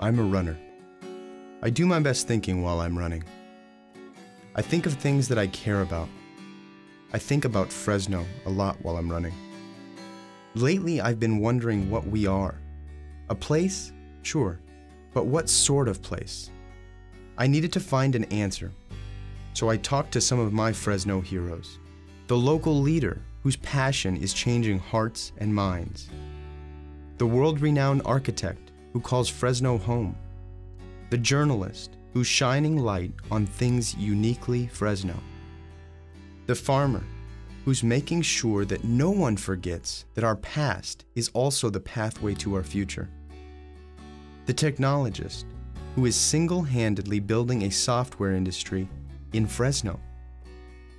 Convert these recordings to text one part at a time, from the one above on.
I'm a runner. I do my best thinking while I'm running. I think of things that I care about. I think about Fresno a lot while I'm running. Lately, I've been wondering what we are. A place? Sure. But what sort of place? I needed to find an answer. So I talked to some of my Fresno heroes. The local leader whose passion is changing hearts and minds. The world-renowned architect who calls Fresno home. The journalist who's shining light on things uniquely Fresno. The farmer who's making sure that no one forgets that our past is also the pathway to our future. The technologist who is single-handedly building a software industry in Fresno.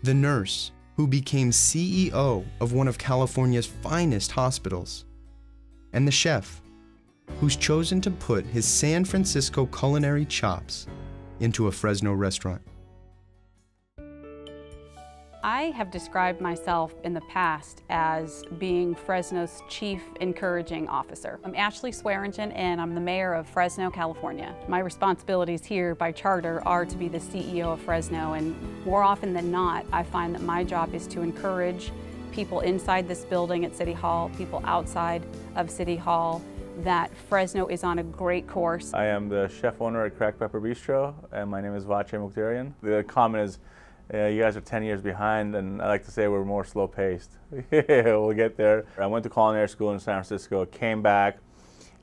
The nurse who became CEO of one of California's finest hospitals. And the chef who's chosen to put his San Francisco culinary chops into a Fresno restaurant. I have described myself in the past as being Fresno's Chief Encouraging Officer. I'm Ashley Swearingen and I'm the Mayor of Fresno, California. My responsibilities here by charter are to be the CEO of Fresno, and more often than not, I find that my job is to encourage people inside this building at City Hall, people outside of City Hall, that Fresno is on a great course. I am the chef owner at Cracked Pepper Bistro, and my name is Vache Mukhtarian. The comment is, you guys are 10 years behind, and I like to say we're more slow-paced. We'll get there. I went to culinary school in San Francisco, came back,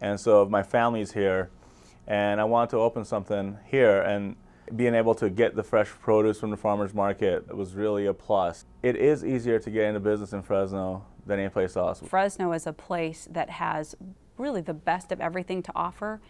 and so my family's here, and I wanted to open something here, and being able to get the fresh produce from the farmer's market was really a plus. It is easier to get into business in Fresno than any place else. Fresno is a place that has really the best of everything to offer.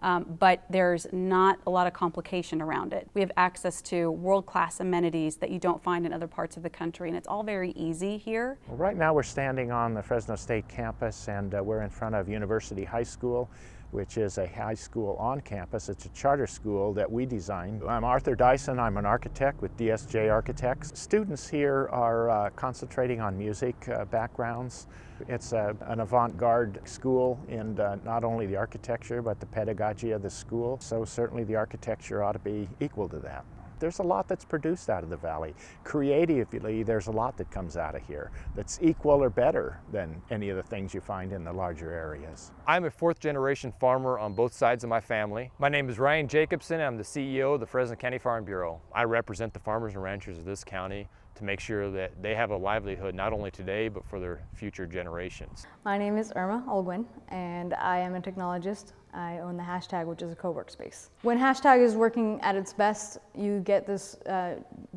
But there's not a lot of complication around it. We have access to world-class amenities that you don't find in other parts of the country, and it's all very easy here. Well, right now we're standing on the Fresno State campus, and we're in front of University High School, which is a high school on campus. It's a charter school that we designed. I'm Arthur Dyson. I'm an architect with DSJ Architects. Students here are concentrating on music backgrounds. It's an avant-garde school in not only the architecture but the pedagogy of the school, so certainly the architecture ought to be equal to that. There's a lot that's produced out of the valley. Creatively, there's a lot that comes out of here that's equal or better than any of the things you find in the larger areas. I'm a fourth-generation farmer on both sides of my family. My name is Ryan Jacobson. I'm the CEO of the Fresno County Farm Bureau. I represent the farmers and ranchers of this county to make sure that they have a livelihood not only today but for their future generations. My name is Irma Olguin, and I am a technologist. I own the Hashtag, which is a co-work space. When Hashtag is working at its best, you get this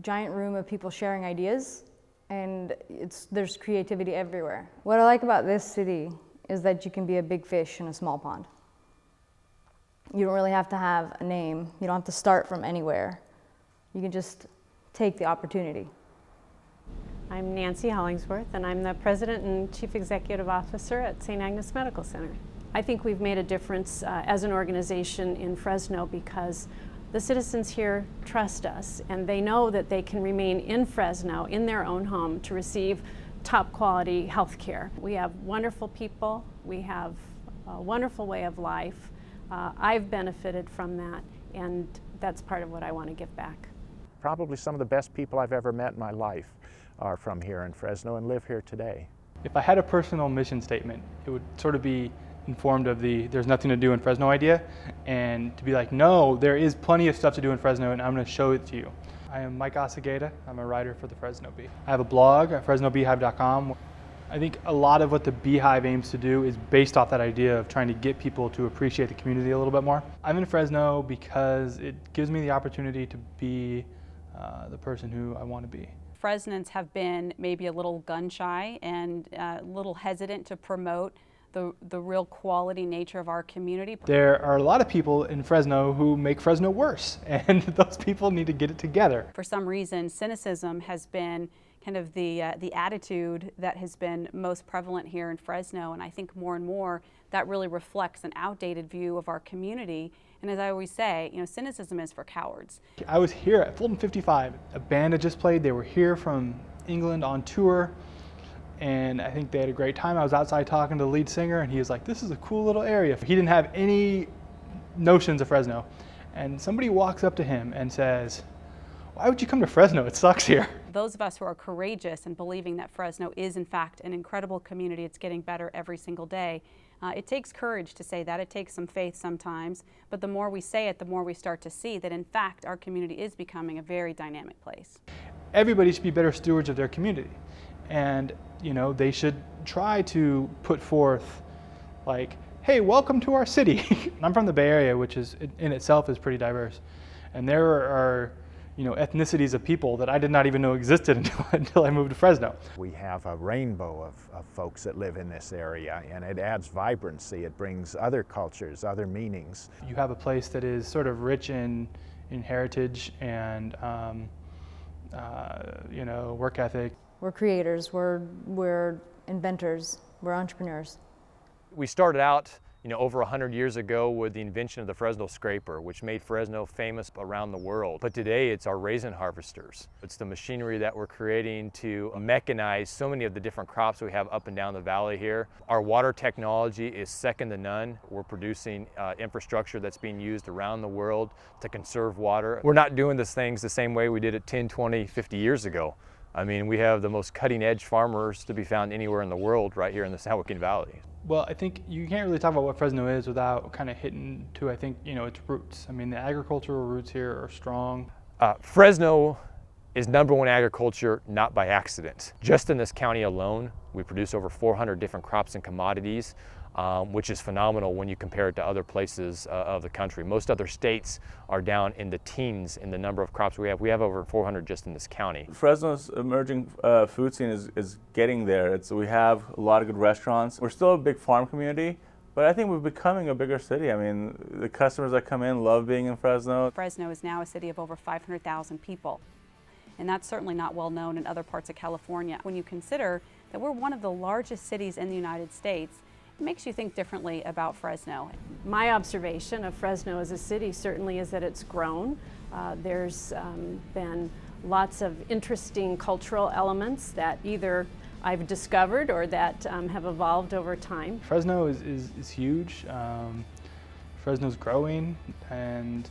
giant room of people sharing ideas, and there's creativity everywhere. What I like about this city is that you can be a big fish in a small pond. You don't really have to have a name. You don't have to start from anywhere. You can just take the opportunity. I'm Nancy Hollingsworth, and I'm the President and Chief Executive Officer at St. Agnes Medical Center. I think we've made a difference as an organization in Fresno because the citizens here trust us, and they know that they can remain in Fresno, in their own home, to receive top quality health care. We have wonderful people, we have a wonderful way of life. I've benefited from that, and that's part of what I want to give back. Probably some of the best people I've ever met in my life are from here in Fresno and live here today. If I had a personal mission statement, it would sort of be informed of the "there's nothing to do in Fresno" idea, and to be like, no, there is plenty of stuff to do in Fresno, and I'm going to show it to you. I am Mike Asageda. I'm a writer for the Fresno Bee. I have a blog at fresnobeehive.com. I think a lot of what the Beehive aims to do is based off that idea of trying to get people to appreciate the community a little bit more. I'm in Fresno because it gives me the opportunity to be the person who I want to be. Fresnans have been maybe a little gun shy and a little hesitant to promote the real quality nature of our community. There are a lot of people in Fresno who make Fresno worse, and those people need to get it together. For some reason, cynicism has been kind of the attitude that has been most prevalent here in Fresno, and I think more and more that really reflects an outdated view of our community. And as I always say, you know, cynicism is for cowards. I was here at Fulton 55. A band had just played. They were here from England on tour, and I think they had a great time. I was outside talking to the lead singer, and he was like, "This is a cool little area." He didn't have any notions of Fresno. And somebody walks up to him and says, "Why would you come to Fresno? It sucks here." Those of us who are courageous and believing that Fresno is in fact an incredible community, it's getting better every single day. It takes courage to say that, it takes some faith sometimes, but the more we say it, the more we start to see that in fact our community is becoming a very dynamic place. Everybody should be better stewards of their community. And they should try to put forth like, "Hey, welcome to our city." I'm from the Bay Area, which is in itself is pretty diverse. And there are ethnicities of people that I did not even know existed until I moved to Fresno. We have a rainbow of folks that live in this area, and it adds vibrancy. It brings other cultures, other meanings. You have a place that is sort of rich in heritage and work ethic. We're creators, we're inventors, we're entrepreneurs. We started out over 100 years ago with the invention of the Fresno scraper, which made Fresno famous around the world. But today it's our raisin harvesters. It's the machinery that we're creating to mechanize so many of the different crops we have up and down the valley here. Our water technology is second to none. We're producing infrastructure that's being used around the world to conserve water. We're not doing these things the same way we did it 10, 20, 50 years ago. I mean, we have the most cutting-edge farmers to be found anywhere in the world right here in the San Joaquin Valley. Well, I think you can't really talk about what Fresno is without kind of hitting to, I think, its roots. I mean, the agricultural roots here are strong. Fresno is #1 agriculture, not by accident. Just in this county alone, we produce over 400 different crops and commodities, which is phenomenal when you compare it to other places of the country. Most other states are down in the teens in the number of crops we have. We have over 400 just in this county. Fresno's emerging food scene is getting there. We have a lot of good restaurants. We're still a big farm community, but I think we're becoming a bigger city. I mean, the customers that come in love being in Fresno. Fresno is now a city of over 500,000 people, and that's certainly not well known in other parts of California. When you consider that we're one of the largest cities in the United States, it makes you think differently about Fresno. My observation of Fresno as a city certainly is that it's grown. There's been lots of interesting cultural elements that either I've discovered or that have evolved over time. Fresno is huge. Fresno's growing, and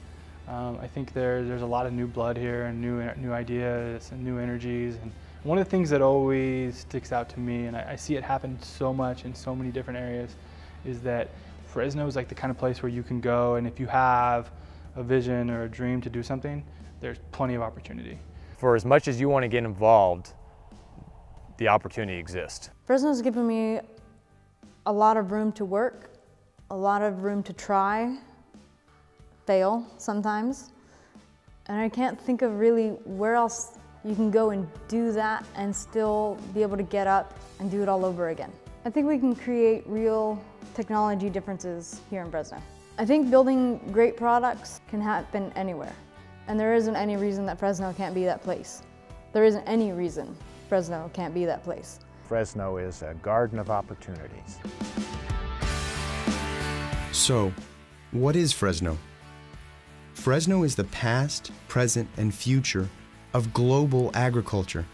I think there's a lot of new blood here and new ideas and new energies. And one of the things that always sticks out to me, and I see it happen so much in so many different areas, is that Fresno is like the kind of place where you can go, and if you have a vision or a dream to do something, there's plenty of opportunity. For as much as you want to get involved, the opportunity exists. Fresno's given me a lot of room to work, a lot of room to try, fail sometimes, and I can't think of really where else you can go and do that and still be able to get up and do it all over again. I think we can create real technology differences here in Fresno. I think building great products can happen anywhere, and there isn't any reason that Fresno can't be that place. There isn't any reason Fresno can't be that place. Fresno is a garden of opportunities. So, what is Fresno? Fresno is the past, present, and future of global agriculture,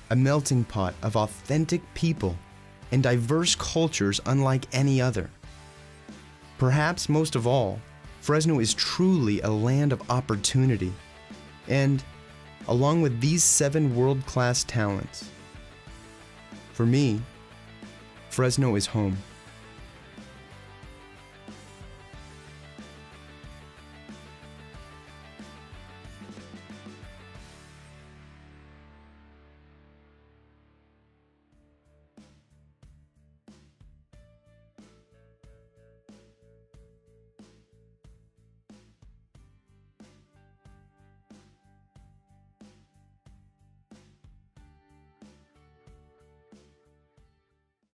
a melting pot of authentic people and diverse cultures unlike any other. Perhaps most of all, Fresno is truly a land of opportunity, and along with these 7 world-class talents, for me, Fresno is home.